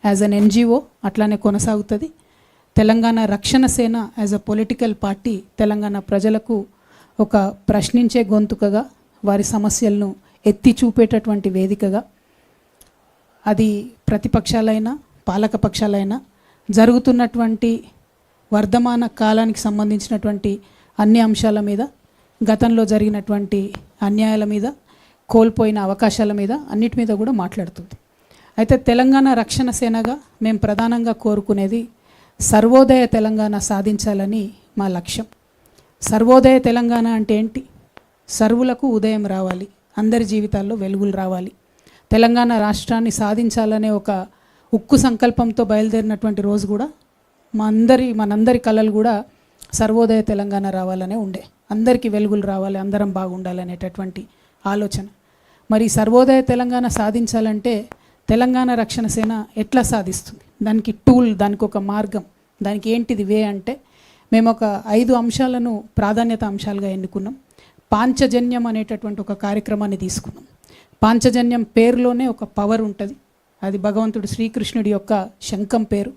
As an NGO అట్లానే కొనసాగుతుంది. తెలంగాణ రక్షణ సేన as a political party Telangana ప్రజలకు ఒక ప్రశ్నించే గొంతుకగా, వారి సమస్యలను ఎత్తి చూపేటటువంటి వేదికగా, అది ప్రతిపక్షాలైనా పాలక పక్షాలైనా జరుగుతున్నటువంటి వర్ధమాన కాలానికి సంబంధించినటువంటి అన్ని అంశాల మీద, గతంలో జరిగినటువంటి అన్యాయాల మీద, కోల్పోయిన అవకాశాల మీద, అన్నిటి మీద కూడా మాట్లాడుతుంది. అయితే తెలంగాణ రక్షణ సేనగా మేము ప్రధానంగా కోరుకునేది సర్వోదయ తెలంగాణ సాధించాలని మా లక్ష్యం. సర్వోదయ తెలంగాణ అంటే ఏంటి? సర్వులకు ఉదయం రావాలి, అందరి జీవితాల్లో వెలుగులు రావాలి. తెలంగాణ రాష్ట్రాన్ని సాధించాలనే ఒక ఉక్కు సంకల్పంతో బయలుదేరినటువంటి రోజు కూడా మనందరి కళలు కూడా సర్వోదయ తెలంగాణ రావాలనే ఉండే. అందరికీ వెలుగులు రావాలి, అందరం బాగుండాలనేటటువంటి ఆలోచన. మరి సర్వోదయ తెలంగాణ సాధించాలంటే తెలంగాణ రక్షణ సేన ఎట్లా సాధిస్తుంది? దానికి టూల్, దానికి ఒక మార్గం, దానికి ఏంటిది వే అంటే మేము ఒక 5 అంశాలను ప్రాధాన్యత అంశాలుగా ఎన్నుకున్నాం. పాంచజన్యం అనేటటువంటి ఒక కార్యక్రమాన్ని తీసుకున్నాం. పాంచజన్యం పేరులోనే ఒక పవర్ ఉంటుంది. అది భగవంతుడు శ్రీకృష్ణుడి యొక్క శంఖం పేరు.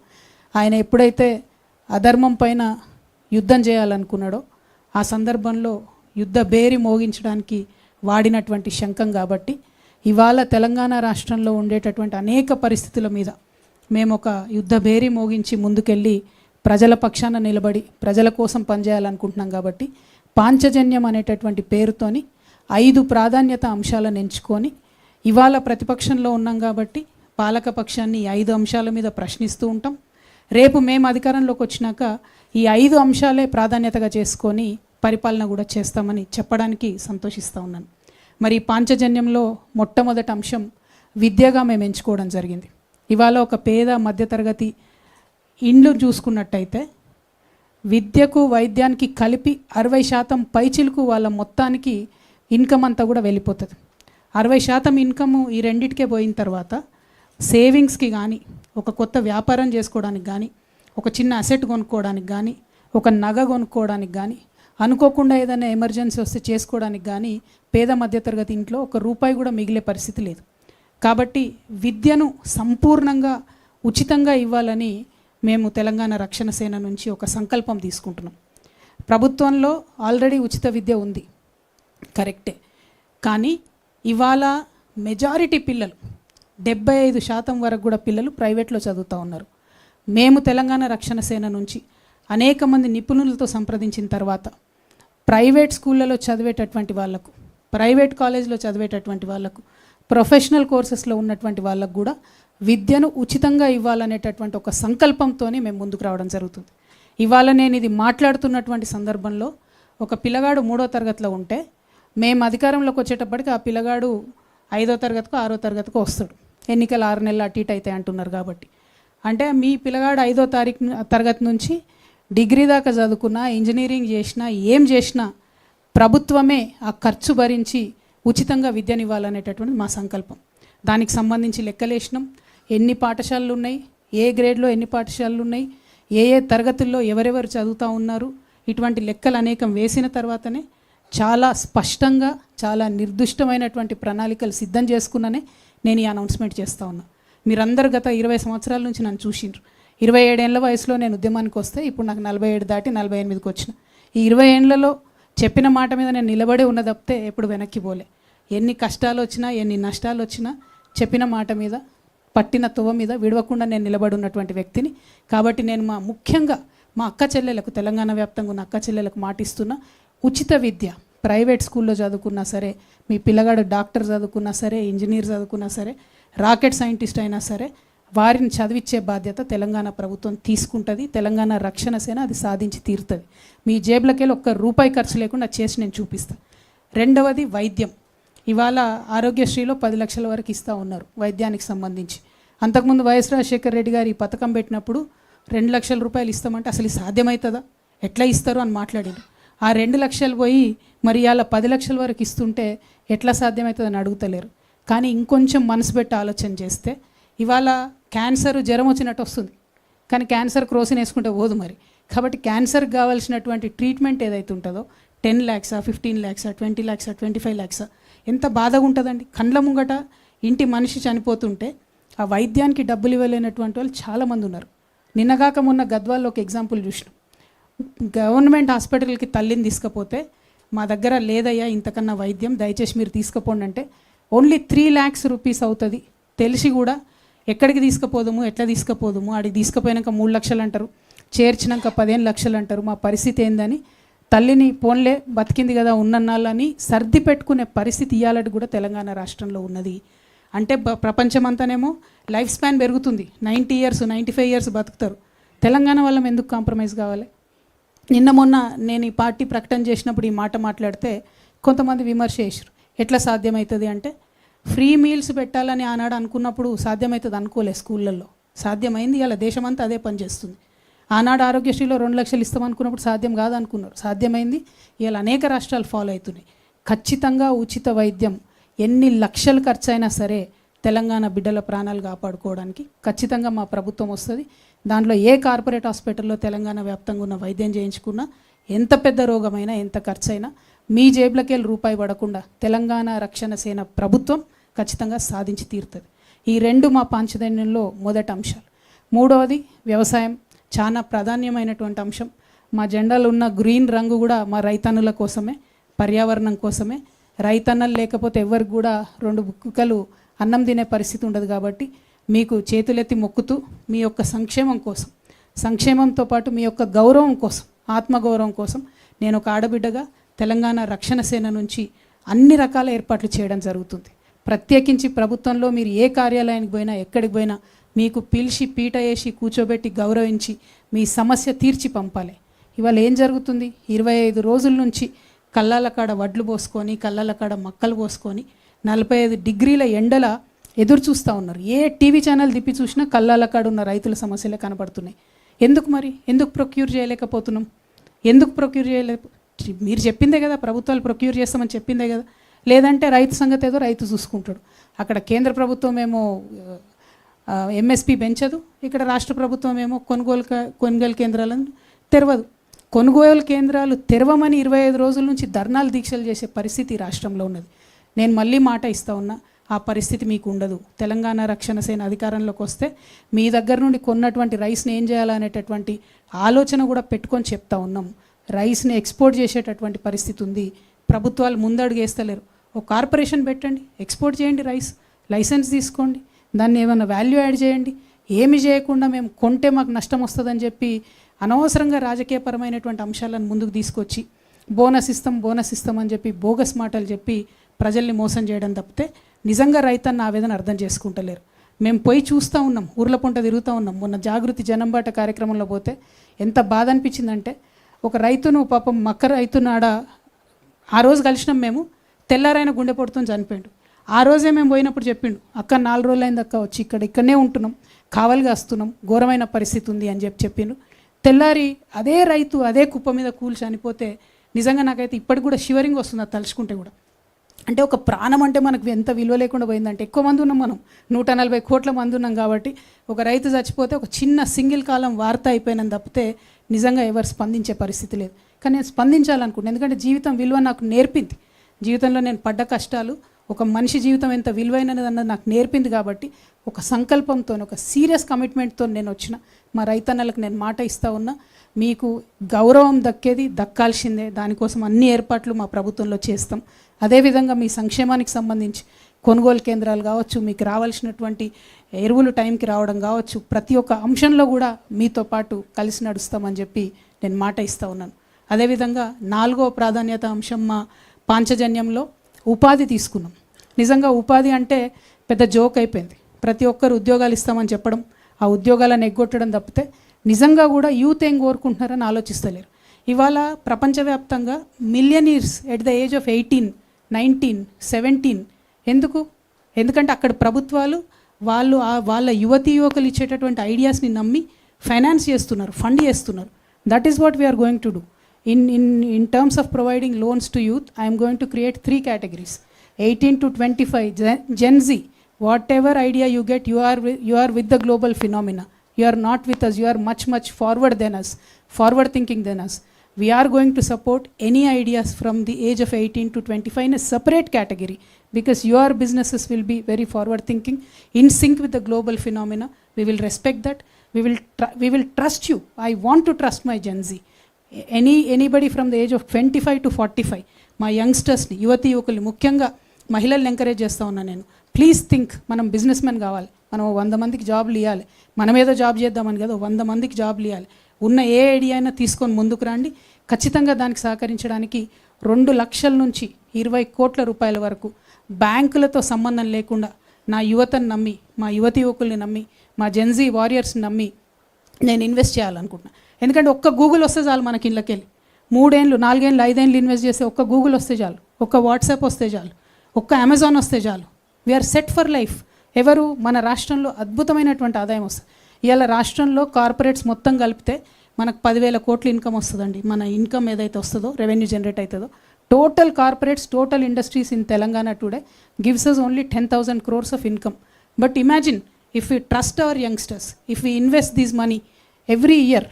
ఆయన ఎప్పుడైతే అధర్మం పైన యుద్ధం చేయాలనుకున్నాడో ఆ సందర్భంలో యుద్ధ బేరి మోగించడానికి వాడినటువంటి శంఖం. కాబట్టి ఇవాళ తెలంగాణ రాష్ట్రంలో ఉండేటటువంటి అనేక పరిస్థితుల మీద మేము ఒక యుద్ధ బేరి మోగించి ముందుకెళ్ళి ప్రజల పక్షాన నిలబడి ప్రజల కోసం పనిచేయాలనుకుంటున్నాం. కాబట్టి పాంచజన్యం అనేటటువంటి పేరుతోని 5 ప్రాధాన్యత అంశాలను ఎంచుకొని ఇవాళ ప్రతిపక్షంలో ఉన్నాం కాబట్టి పాలక పక్షాన్ని 5 అంశాల మీద ప్రశ్నిస్తూ ఉంటాం. రేపు మేము అధికారంలోకి వచ్చినాక ఈ 5 అంశాలే ప్రాధాన్యతగా చేసుకొని పరిపాలన కూడా చేస్తామని చెప్పడానికి సంతోషిస్తూ ఉన్నాను. మరి పాంచజన్యంలో మొట్టమొదటి అంశం విద్యగా మేము ఎంచుకోవడం జరిగింది. ఇవాళ ఒక పేద మధ్యతరగతి ఇండ్లు చూసుకున్నట్టయితే విద్యకు వైద్యానికి కలిపి 60% పైచిలకు వాళ్ళ మొత్తానికి ఇన్కమ్ అంతా కూడా వెళ్ళిపోతుంది. 60% ఇన్కమ్ ఈ రెండిటికే పోయిన తర్వాత సేవింగ్స్కి కానీ, ఒక కొత్త వ్యాపారం చేసుకోవడానికి కానీ, ఒక చిన్న అసెట్ కొనుక్కోవడానికి కానీ, ఒక నగ కొనుక్కోవడానికి కానీ, అనుకోకుండా ఏదైనా ఎమర్జెన్సీ వస్తే చేసుకోవడానికి కానీ పేద మధ్యతరగతి ఇంట్లో ఒక రూపాయి కూడా మిగిలే పరిస్థితి లేదు. కాబట్టి విద్యను సంపూర్ణంగా ఉచితంగా ఇవ్వాలని మేము తెలంగాణ రక్షణ సేన నుంచి ఒక సంకల్పం తీసుకుంటున్నాం. ప్రభుత్వంలో ఆల్రెడీ ఉచిత విద్య ఉంది, కరెక్టే. కానీ ఇవాళ మెజారిటీ పిల్లలు 75% వరకు కూడా పిల్లలు ప్రైవేట్లో చదువుతూ ఉన్నారు. మేము తెలంగాణ రక్షణ సేన నుంచి అనేక మంది నిపుణులతో సంప్రదించిన తర్వాత ప్రైవేట్ స్కూళ్ళలో చదివేటటువంటి వాళ్ళకు, ప్రైవేట్ కాలేజ్లో చదివేటటువంటి వాళ్ళకు, ప్రొఫెషనల్ కోర్సెస్లో ఉన్నటువంటి వాళ్ళకు కూడా విద్యను ఉచితంగా ఇవ్వాలనేటటువంటి ఒక సంకల్పంతోనే మేము ముందుకు రావడం జరుగుతుంది. ఇవాళ నేను ఇది మాట్లాడుతున్నటువంటి సందర్భంలో ఒక పిల్లగాడు 3వ తరగతిలో ఉంటే మేము అధికారంలోకి వచ్చేటప్పటికి ఆ పిల్లగాడు 5వ తరగతికో 6వ తరగతికో వస్తాడు. ఎన్నికలు 6 నెలలు అటు ఇటు అవుతాయి అంటున్నారు. కాబట్టి అంటే మీ పిల్లగాడు 5వ తరగతి నుంచి డిగ్రీ దాకా చదువుకున్నా, ఇంజనీరింగ్ చేసినా, ఏం చేసినా ప్రభుత్వమే ఆ ఖర్చు భరించి ఉచితంగా విద్యనివ్వాలనేటటువంటి మా సంకల్పం. దానికి సంబంధించి లెక్కలేసినాం. ఎన్ని పాఠశాలలు ఉన్నాయి, ఏ గ్రేడ్లో ఎన్ని పాఠశాలలు ఉన్నాయి, ఏ తరగతుల్లో ఎవరెవరు చదువుతూ ఉన్నారు, ఇటువంటి లెక్కలు అనేకం వేసిన తర్వాతనే చాలా స్పష్టంగా, చాలా నిర్దిష్టమైనటువంటి ప్రణాళికలు సిద్ధం చేసుకున్ననే నేను ఈ అనౌన్స్మెంట్ చేస్తూ ఉన్నా. మీరందరూ గత 20 సంవత్సరాల నుంచి నన్ను చూసిండ్రు. 27 ఏళ్ల వయసులో నేను ఉద్యమానికి వస్తే ఇప్పుడు నాకు 47 దాటి 48కి వచ్చిన. ఈ 20 ఏళ్లలో చెప్పిన మాట మీద నేను నిలబడి ఉన్న తప్పితే ఎప్పుడు వెనక్కి పోలే. ఎన్ని కష్టాలు వచ్చినా, ఎన్ని నష్టాలు వచ్చినా చెప్పిన మాట మీద, పట్టిన తువ్వ మీద విడవకుండా నేను నిలబడి ఉన్నటువంటి వ్యక్తిని. కాబట్టి నేను ముఖ్యంగా మా అక్క చెల్లెలకు, తెలంగాణ వ్యాప్తంగా ఉన్న అక్క చెల్లెలకు మాటిస్తున్నా, ఉచిత విద్య ప్రైవేట్ స్కూల్లో చదువుకున్నా సరే, మీ పిల్లగాడు డాక్టర్ చదువుకున్నా సరే, ఇంజనీర్ చదువుకున్నా సరే, రాకెట్ సైంటిస్ట్ అయినా సరే, వారిని చదివించే బాధ్యత తెలంగాణ ప్రభుత్వం తీసుకుంటుంది. తెలంగాణ రక్షణ సేన అది సాధించి తీరుతుంది. మీ జేబులకెళ్ళి ₹1 ఖర్చు లేకుండా చేసి నేను చూపిస్తాను. రెండవది వైద్యం. ఇవాళ ఆరోగ్యశ్రీలో 10 లక్షల వరకు ఇస్తూ ఉన్నారు వైద్యానికి సంబంధించి. అంతకుముందు వైఎస్ రాజశేఖర రెడ్డి గారు ఈ పథకం పెట్టినప్పుడు ₹2 లక్షల ఇస్తామంటే అసలు సాధ్యమవుతుందా, ఎట్లా ఇస్తారు అని మాట్లాడారు. ఆ 2 లక్షలు పోయి మరి ఇవాళ 10 లక్షల వరకు ఇస్తుంటే ఎట్లా సాధ్యమవుతుందని అడుగుతలేరు. కానీ ఇంకొంచెం మనసు పెట్టి ఆలోచన చేస్తే ఇవాళ క్యాన్సర్ జ్వరం వచ్చినట్టు వస్తుంది, కానీ క్యాన్సర్ క్రోసిన్ వేసుకుంటే పోదు మరి. కాబట్టి క్యాన్సర్కి కావాల్సినటువంటి ట్రీట్మెంట్ ఏదైతే ఉంటుందో 10 lakhs, 15 lakhs, 20 lakhs, 25 lakhs, ఎంత బాధగా ఉంటుందండి. కండ్ల ముంగట ఇంటి మనిషి చనిపోతుంటే ఆ వైద్యానికి డబ్బులు ఇవ్వలేనటువంటి వాళ్ళు చాలామంది ఉన్నారు. నిన్నగాక మొన్న గద్వాల్లో ఒక ఎగ్జాంపుల్ చూసినాం. గవర్నమెంట్ హాస్పిటల్కి తల్లిని తీసుకపోతే మా దగ్గర లేదయ్యా ఇంతకన్నా వైద్యం, దయచేసి మీరు తీసుకుపోండి అంటే ఓన్లీ 3 lakhs రూపీస్ అవుతుంది. తెలిసి కూడా ఎక్కడికి తీసుకుపోదాము, ఎట్లా తీసుకుపోదాము, ఆడికి తీసుకుపోయినాక 3 లక్షలు అంటారు, చేర్చినాక 15 లక్షలు అంటారు. మా పరిస్థితి ఏందని తల్లిని పోన్లే బతికింది కదా ఉన్నన్నాళ్ళని సర్ది పెట్టుకునే పరిస్థితి ఇవ్వాలని కూడా తెలంగాణ రాష్ట్రంలో ఉన్నది. అంటే ప్రపంచమంతానేమో లైఫ్ స్పాన్ పెరుగుతుంది, 90 years 95 years బతుకుతారు. తెలంగాణ వాళ్ళం ఎందుకు కాంప్రమైజ్ కావాలి? నిన్న మొన్న నేను ఈ పార్టీ ప్రకటన చేసినప్పుడు ఈ మాట మాట్లాడితే కొంతమంది విమర్శ చేశారు. ఎట్లా సాధ్యమవుతుంది అంటే, ఫ్రీ మీల్స్ పెట్టాలని ఆనాడు అనుకున్నప్పుడు సాధ్యమవుతుంది అనుకోలే, స్కూళ్ళల్లో సాధ్యమైంది. ఇలా దేశమంతా అదే పనిచేస్తుంది. ఆనాడు ఆరోగ్యశ్రీలో 2 లక్షలు ఇస్తామనుకున్నప్పుడు సాధ్యం కాదనుకున్నారు, సాధ్యమైంది. ఇలా అనేక రాష్ట్రాలు ఫాలో అవుతున్నాయి. ఖచ్చితంగా ఉచిత వైద్యం ఎన్ని లక్షలు ఖర్చు అయినా సరే తెలంగాణ బిడ్డల ప్రాణాలు కాపాడుకోవడానికి ఖచ్చితంగా మా ప్రభుత్వం వస్తుంది. దాంట్లో ఏ కార్పొరేట్ హాస్పిటల్లో తెలంగాణ వ్యాప్తంగా ఉన్న వైద్యం చేయించుకున్నా, ఎంత పెద్ద రోగమైనా, ఎంత ఖర్చు అయినా మీ జేబులకి రూపాయి పడకుండా తెలంగాణ రక్షణ సేన ప్రభుత్వం ఖచ్చితంగా సాధించి తీరుతుంది. ఈ 2 మా పాంచజన్యంలో మొదటి అంశాలు. మూడవది వ్యవసాయం, చాలా ప్రాధాన్యమైనటువంటి అంశం. మా జెండాలో ఉన్న గ్రీన్ రంగు కూడా మా రైతన్నుల కోసమే, పర్యావరణం కోసమే. రైతన్నలు లేకపోతే ఎవరికి కూడా 2 బుక్కలు అన్నం తినే పరిస్థితి ఉండదు. కాబట్టి మీకు చేతులెత్తి మొక్కుతూ మీ యొక్క సంక్షేమం కోసం, సంక్షేమంతో పాటు మీ యొక్క గౌరవం కోసం, ఆత్మగౌరవం కోసం నేను ఒక ఆడబిడ్డగా తెలంగాణ రక్షణ సేన నుంచి అన్ని రకాల ఏర్పాట్లు చేయడం జరుగుతుంది. ప్రత్యేకించి ప్రభుత్వంలో మీరు ఏ కార్యాలయానికి పోయినా, ఎక్కడికి పోయినా మీకు పిలిచి పీట వేసి కూర్చోబెట్టి గౌరవించి మీ సమస్య తీర్చి పంపాలి. ఇవాళ ఏం జరుగుతుంది? 25 రోజుల నుంచి కళ్ళాల కాడ వడ్లు పోసుకొని, కళ్ళాల కాడ మక్కలు పోసుకొని 45 degrees ఎండల ఎదురు చూస్తూ ఉన్నారు. ఏ టీవీ ఛానల్ తిప్పి చూసినా కళ్ళాల కాడ ఉన్న రైతుల సమస్యలే కనబడుతున్నాయి. ఎందుకు మరి? ఎందుకు ప్రొక్యూర్ చేయలేకపోతున్నాం? ఎందుకు ప్రొక్యూర్ మీరు చెప్పిందే కదా, ప్రభుత్వాలు ప్రొక్యూర్ చేస్తామని చెప్పిందే కదా. లేదంటే రైతు సంగతి ఏదో రైతు చూసుకుంటాడు. అక్కడ కేంద్ర ప్రభుత్వం ఏమో ఎంఎస్పి పెంచదు, ఇక్కడ రాష్ట్ర ప్రభుత్వం ఏమో కొనుగోలు కేంద్రాలను తెరవదు. కొనుగోలు కేంద్రాలు తెరవమని 25 రోజుల నుంచి ధర్నాలు దీక్షలు చేసే పరిస్థితి రాష్ట్రంలో ఉన్నది. నేను మళ్ళీ మాట ఇస్తా ఉన్నా, ఆ పరిస్థితి మీకు ఉండదు. తెలంగాణ రక్షణ సేన అధికారంలోకి వస్తే మీ దగ్గర నుండి కొన్నటువంటి రైస్ని ఏం చేయాలనేటటువంటి ఆలోచన కూడా పెట్టుకొని చెప్తా ఉన్నాం. రైస్ని ఎక్స్పోర్ట్ చేసేటటువంటి పరిస్థితి ఉంది. ప్రభుత్వాలు ముందడుగు వేస్తలేరు. ఒక కార్పొరేషన్ పెట్టండి, ఎక్స్పోర్ట్ చేయండి రైస్, లైసెన్స్ తీసుకోండి, దాన్ని ఏమైనా వాల్యూ యాడ్ చేయండి. ఏమి చేయకుండా మేము కొంటే మాకు నష్టం వస్తుందని చెప్పి అనవసరంగా రాజకీయపరమైనటువంటి అంశాలను ముందుకు తీసుకొచ్చి బోనస్ ఇస్తాం అని చెప్పి బోగస్ మాటలు చెప్పి ప్రజల్ని మోసం చేయడం తప్పితే నిజంగా రైతన్న ఆవేదన అర్థం చేసుకుంటలేరు. మేము పోయి చూస్తూ ఉన్నాం, ఊర్ల పొంట తిరుగుతూ ఉన్నాం. మొన్న జాగృతి జనంబాట కార్యక్రమంలో పోతే ఎంత బాధ అనిపించిందంటే, ఒక రైతును పాపం మక్క రైతునాడ ఆ రోజు కలిసినాం మేము, తెల్లారైన గుండెపోటుతో చనిపోయిండు. ఆ రోజే మేము పోయినప్పుడు చెప్పిండు, అక్క 4 రోజులు అయింది అక్క వచ్చి ఇక్కడనే ఉంటున్నాం, కావలిగా వస్తున్నాం, ఘోరమైన పరిస్థితి ఉంది అని చెప్పిండు. తెల్లారి అదే రైతు అదే కుప్ప మీద కూలి చనిపోతే నిజంగా నాకైతే ఇప్పటికి కూడా షివరింగ్ వస్తుంది అది తలుచుకుంటే కూడా. అంటే ఒక ప్రాణం అంటే మనకు ఎంత విలువ లేకుండా పోయిందంటే, ఎక్కువ మంది ఉన్నాం మనం, 140 కోట్ల మంది ఉన్నాం కాబట్టి ఒక రైతు చచ్చిపోతే ఒక చిన్న సింగిల్ కాలం వార్త అయిపోయినని తప్పితే నిజంగా ఎవరు స్పందించే పరిస్థితి లేదు. కానీ నేను స్పందించాలనుకుంటున్నాను, ఎందుకంటే జీవితం విలువ నాకు నేర్పింది. జీవితంలో నేను పడ్డ కష్టాలు, ఒక మనిషి జీవితం ఎంత విలువైనది అన్నది నాకు నేర్పింది. కాబట్టి ఒక సంకల్పంతో, ఒక సీరియస్ కమిట్మెంట్తో నేను వచ్చిన మా రైతన్నలకు నేను మాట ఇస్తూ ఉన్నా, మీకు గౌరవం దక్కాల్సిందే. దానికోసం అన్ని ఏర్పాట్లు మా ప్రభుత్వంలో చేస్తాం. అదేవిధంగా మీ సంక్షేమానికి సంబంధించి కొనుగోలు కేంద్రాలు కావచ్చు, మీకు రావాల్సినటువంటి ఎరువులు టైంకి రావడం కావచ్చు, ప్రతి ఒక్క అంశంలో కూడా మీతో పాటు కలిసి నడుస్తామని చెప్పి నేను మాట ఇస్తూ ఉన్నాను. అదేవిధంగా 4వ ప్రాధాన్యత అంశం మా పాంచజన్యంలో ఉపాధి తీసుకున్నాం. నిజంగా ఉపాధి అంటే పెద్ద జోక్ అయిపోయింది. ప్రతి ఒక్కరు ఉద్యోగాలు ఇస్తామని చెప్పడం, ఆ ఉద్యోగాలను ఎగ్గొట్టడం తప్పితే నిజంగా కూడా యూత్ ఏం కోరుకుంటున్నారని ఆలోచిస్తలేరు. ఇవాళ ప్రపంచవ్యాప్తంగా millionaires at the age of 18, 19, 17 ఎందుకు? ఎందుకంటే అక్కడ ప్రభుత్వాలు వాళ్ళ యువతీ యువకులు ఇచ్చేటటువంటి ఐడియాస్ని నమ్మి ఫైనాన్స్ చేస్తున్నారు, ఫండ్ చేస్తున్నారు. That is what we're going to do. In terms of providing loans to youth, I am going to create 3 categories. 18 to 25, Gen Z. Whatever idea you get, you are with the global phenomena. You are not with us. You are much forward than us, forward thinking than us. we are going to support any ideas from the age of 18 to 25 in a separate category, because your businesses will be very forward thinking, in sync with the global phenomena. We will respect that. We will trust you. I want to trust my Gen Z. Anybody from the age of 25 to 45, మా యంగ్స్టర్స్ని, యువతి యువకుల్ని, ముఖ్యంగా మహిళల్ని encourage చేస్తూ ఉన్నాను నేను. Please think, మనం business men కావాలి, మనం 100 మందికి జాబ్లు ఇవ్వాలి, మనం ఏదో జాబ్ చేద్దామని కదా, 100 మందికి జాబ్లు ఇవ్వాలి. ఉన్న ఏ ఐడియా అయినా తీసుకొని ముందుకు రండి. ఖచ్చితంగా దానికి సహకరించడానికి 2 లక్షల నుంచి 20 కోట్ల రూపాయల వరకు బ్యాంకులతో సంబంధం లేకుండా నా యువతను నమ్మి, మా యువతి యువకుల్ని నమ్మి, మా జెన్జీ వారియర్స్ని నమ్మి నేను ఇన్వెస్ట్ చేయాలనుకుంటున్నాను. ఎందుకంటే ఒక్క గూగుల్ వస్తే చాలు, మనకి ఇళ్ళకెళ్ళి 3 ఏళ్ళు 4 ఏళ్ళు 5 ఏళ్ళు ఇన్వెస్ట్ చేస్తే ఒక్క గూగుల్ వస్తే చాలు, ఒక్క వాట్సాప్ వస్తే చాలు, ఒక్క అమెజాన్ వస్తే చాలు. We're set for life. ఎవరు? మన రాష్ట్రంలో అద్భుతమైనటువంటి ఆదాయం వస్తుంది. ఇవాళ రాష్ట్రంలో కార్పొరేట్స్ మొత్తం కలిపితే మనకు 10,000 కోట్ల ఇన్కమ్ వస్తుందండి. మన ఇన్కమ్ ఏదైతే వస్తుందో, రెవెన్యూ జనరేట్ అవుతుందో, total corporates, total industries in Telangana today gives us only 10,000 crores of income. But imagine if we trust our youngsters, if we invest this money every year,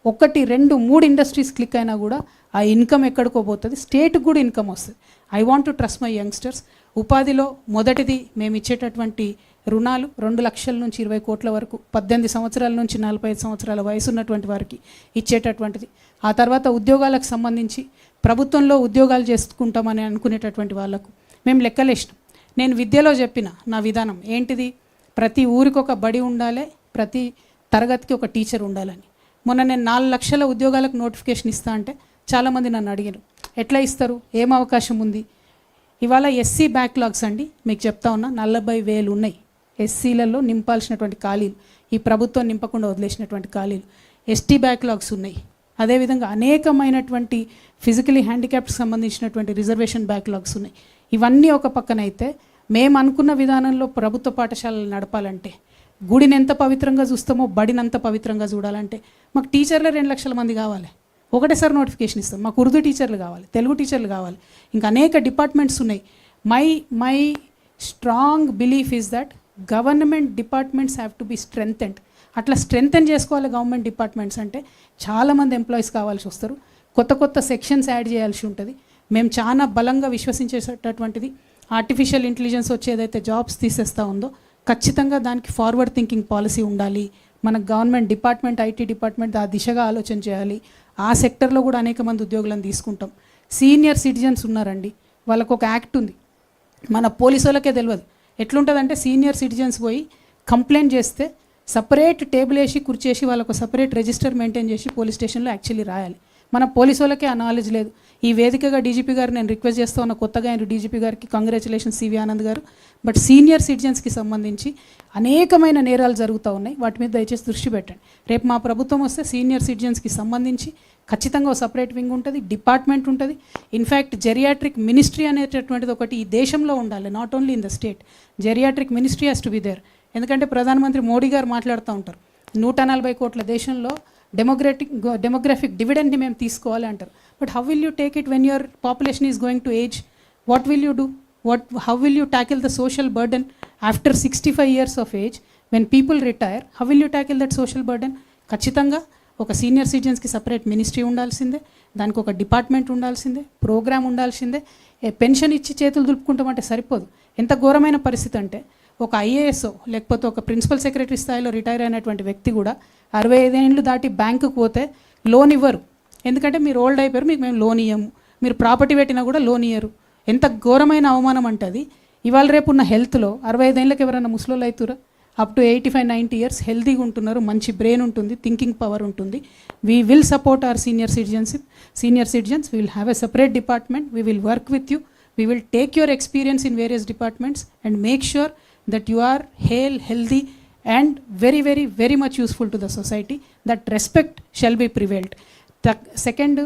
1, 2, 3 industries click అయినా కూడా ఆ income ఎక్కడికో పోతుంది, స్టేట్కి కూడా income వస్తుంది. I want to trust my youngsters. ఉపాధిలో మొదటిది మేము ఇచ్చేటటువంటి రుణాలు 2 లక్షల నుంచి 20 కోట్ల వరకు, 18 సంవత్సరాల నుంచి 45 సంవత్సరాల వయసు ఉన్నటువంటి వారికి ఇచ్చేటటువంటిది. ఆ తర్వాత ఉద్యోగాలకు సంబంధించి ప్రభుత్వంలో ఉద్యోగాలు చేసుకుంటామని అనుకునేటటువంటి వాళ్ళకు మేము లెక్కలేసినాం. నేను విద్యలో చెప్పిన నా విధానం ఏంటిది? ప్రతి ఊరికి ఒక బడి ఉండాలి, ప్రతి తరగతికి ఒక టీచర్ ఉండాలని. మొన్న నేను 4 లక్షల ఉద్యోగాలకు నోటిఫికేషన్ ఇస్తా అంటే చాలామంది నన్ను అడిగారు, ఎట్లా ఇస్తారు, ఏం అవకాశం ఉంది? ఇవాళ ఎస్సీ బ్యాక్లాగ్స్ అండి, మీకు చెప్తా ఉన్నా, 40,000 ఉన్నాయి ఎస్సీలలో నింపాల్సినటువంటి ఖాళీలు, ఈ ప్రభుత్వం నింపకుండా వదిలేసినటువంటి ఖాళీలు. ఎస్టీ బ్యాక్లాగ్స్ ఉన్నాయి. అదేవిధంగా అనేకమైనటువంటి ఫిజికలీ హ్యాండిక్యాప్డ్కి సంబంధించినటువంటి రిజర్వేషన్ బ్యాక్లాగ్స్ ఉన్నాయి. ఇవన్నీ ఒక పక్కన అయితే, మేము అనుకున్న విధానంలో ప్రభుత్వ పాఠశాలలు నడపాలంటే, గుడిని ఎంత పవిత్రంగా చూస్తామో బడిని అంత పవిత్రంగా చూడాలంటే మాకు టీచర్లే 2 లక్షల మంది కావాలి. ఒకటేసారి నోటిఫికేషన్ ఇస్తాం. మాకు ఉర్దూ టీచర్లు కావాలి, తెలుగు టీచర్లు కావాలి, ఇంకా అనేక డిపార్ట్మెంట్స్ ఉన్నాయి. My strong belief is that government departments have to be స్ట్రెంథెండ్. అట్లా స్ట్రెంథెన్ చేసుకోవాలి గవర్నమెంట్ డిపార్ట్మెంట్స్ అంటే. చాలామంది ఎంప్లాయీస్ కావాల్సి వస్తారు, కొత్త సెక్షన్స్ యాడ్ చేయాల్సి ఉంటుంది. మేము చాలా బలంగా విశ్వసించేటటువంటిది ఆర్టిఫిషియల్ ఇంటెలిజెన్స్ వచ్చేదైతే జాబ్స్ తీసేస్తూ ఉందో, ఖచ్చితంగా దానికి ఫార్వర్డ్ థింకింగ్ పాలసీ ఉండాలి. మన గవర్నమెంట్ డిపార్ట్మెంట్, ఐటీ డిపార్ట్మెంట్ ఆ దిశగా ఆలోచన చేయాలి. ఆ సెక్టర్లో కూడా అనేక మంది ఉద్యోగులను తీసుకుంటాం. సీనియర్ సిటిజన్స్ ఉన్నారండి, వాళ్ళకు ఒక యాక్ట్ ఉంది, మన పోలీసు వాళ్ళకే తెలియదు. ఎట్లుంటుందంటే, సీనియర్ సిటిజన్స్ పోయి కంప్లైంట్ చేస్తే సపరేట్ టేబుల్ వేసి కుర్చేసి వాళ్ళకు సపరేట్ రిజిస్టర్ మెయింటైన్ చేసి పోలీస్ స్టేషన్లో యాక్చువల్లీ రాయాలి. మన పోలీసు వాళ్ళకే ఆ నాలెడ్జ్ లేదు. ఈ వేదికగా డీజీపీ గారు నేను రిక్వెస్ట్ చేస్తూ ఉన్న, కొత్తగా ఆయన డీజీపీ గారికి కంగ్రాచులేషన్స్ సివి ఆనంద్ గారు. బట్ సీనియర్ సిటిజన్స్కి సంబంధించి అనేకమైన నేరాలు జరుగుతూ ఉన్నాయి, వాటి మీద దయచేసి దృష్టి పెట్టండి. రేపు మా ప్రభుత్వం వస్తే సీనియర్ సిటిజన్స్కి సంబంధించి ఖచ్చితంగా ఒక సపరేట్ వింగ్ ఉంటుంది, డిపార్ట్మెంట్ ఉంటుంది. ఇన్ఫ్యాక్ట్ జెరియాట్రిక్ మినిస్ట్రీ అనేటటువంటిది ఒకటి ఈ దేశంలో ఉండాలి, not only in the state. Geriatric ministry has to be there. ఎందుకంటే ప్రధానమంత్రి మోడీ గారు మాట్లాడుతూ ఉంటారు, 140 కోట్ల దేశంలో డెమోగ్రఫిక్ డివిడెండ్ని మేము తీసుకోవాలి అంటారు. But how will you take it when your population is going to age? What will you do? How will you tackle the social burden after 65 years of age? When people retire, how will you tackle that social burden? ఖచ్చితంగా ఒక senior సిటిజన్స్కి separate ministry ఉండాల్సిందే, దానికి ఒక department ఉండాల్సిందే, programme ఉండాల్సిందే. Pension ఇచ్చి చేతులు దులుపుకుంటామంటే సరిపోదు. ఎంత ఘోరమైన పరిస్థితి అంటే, ఒక ఐఏఎస్ లేకపోతే ఒక ప్రిన్సిపల్ సెక్రటరీ స్థాయిలో రిటైర్ అయినటువంటి వ్యక్తి కూడా 65 ఏళ్ళు దాటి బ్యాంకుకు పోతే లోన్ ఇవ్వరు. ఎందుకంటే మీరు ఓల్డ్ అయిపోయారు, మీకు మేము లోన్ ఇవ్వము, మీరు ప్రాపర్టీ పెట్టినా కూడా లోన్ ఇవ్వరు. ఎంత ఘోరమైన అవమానం అంటే అది. ఇవాళ రేపు ఉన్న హెల్త్లో 65 ఏళ్ళకి ఎవరైనా ముసలోళ్ళు అవుతారా? అప్ టు 85-90 years హెల్తీగా ఉంటున్నారు, మంచి బ్రెయిన్ ఉంటుంది, థింకింగ్ పవర్ ఉంటుంది. We will support our senior citizens. We will have a separate department. We will work with you. We will take your experience in various departments and make sure that you are hale, healthy and very, very, very much useful to the society. That respect shall be prevailed. Second,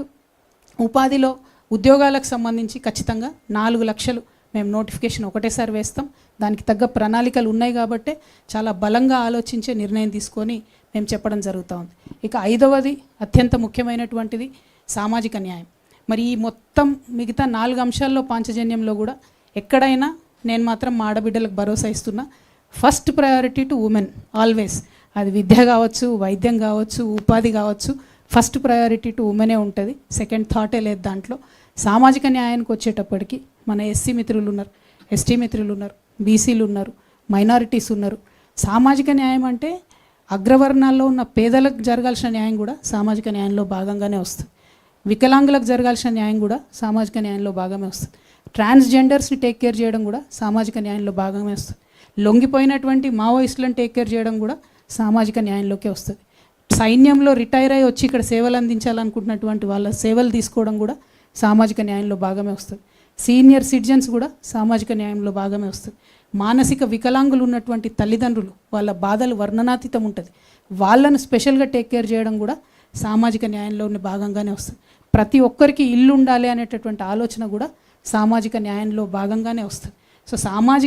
ఉపాధిలో ఉద్యోగాలకు సంబంధించి ఖచ్చితంగా 4 లక్షలు మేము notification ఒకటేసారి వేస్తాం. దానికి తగ్గ ప్రణాళికలు ఉన్నాయి కాబట్టే చాలా బలంగా ఆలోచించే నిర్ణయం తీసుకొని మేము చెప్పడం జరుగుతూ ఉంది. ఇక 5వది అత్యంత ముఖ్యమైనటువంటిది సామాజిక న్యాయం. మరి ఈ మొత్తం మిగతా 4 అంశాల్లో పాంచజన్యంలో కూడా ఎక్కడైనా నేను మాత్రం మా ఆడబిడ్డలకు భరోసా ఇస్తున్నా. First priority to women always. అది విద్య కావచ్చు, వైద్యం కావచ్చు, ఉపాధి కావచ్చు, ఫస్ట్ ప్రయారిటీ టు ఉమెనే ఉంటుంది, సెకండ్ థాటే లేదు దాంట్లో. సామాజిక న్యాయానికి వచ్చేటప్పటికి మన ఎస్సీ మిత్రులు ఉన్నారు, ఎస్టీ మిత్రులు ఉన్నారు, బీసీలు ఉన్నారు, మైనారిటీస్ ఉన్నారు. సామాజిక న్యాయం అంటే అగ్రవర్ణాల్లో ఉన్న పేదలకు జరగాల్సిన న్యాయం కూడా సామాజిక న్యాయంలో భాగంగానే వస్తుంది. వికలాంగులకు జరగాల్సిన న్యాయం కూడా సామాజిక న్యాయంలో భాగమే వస్తుంది. ట్రాన్స్జెండర్స్ని టేక్ కేర్ చేయడం కూడా సామాజిక న్యాయంలో భాగమే వస్తుంది. లొంగిపోయినటువంటి మావోయిస్టులను టేక్ కేర్ చేయడం కూడా సామాజిక న్యాయంలోకే వస్తుంది. సైన్యంలో రిటైర్ అయ్యి వచ్చి ఇక్కడ సేవలు అందించాలనుకుంటున్నటువంటి వాళ్ళ సేవలు తీసుకోవడం కూడా సామాజిక న్యాయంలో భాగమే వస్తుంది. సీనియర్ సిటిజన్స్ కూడా సామాజిక న్యాయంలో భాగమే వస్తుంది. మానసిక వికలాంగులు ఉన్నటువంటి తల్లిదండ్రులు, వాళ్ళ బాధలు వర్ణనాతీతం ఉంటుంది, వాళ్ళను స్పెషల్గా టేక్ కేర్ చేయడం కూడా సామాజిక న్యాయంలోని భాగంగానే వస్తుంది. ప్రతి ఒక్కరికి ఇల్లు ఉండాలి అనేటటువంటి ఆలోచన కూడా సామాజిక న్యాయంలో భాగంగానే వస్తుంది. సో సామాజిక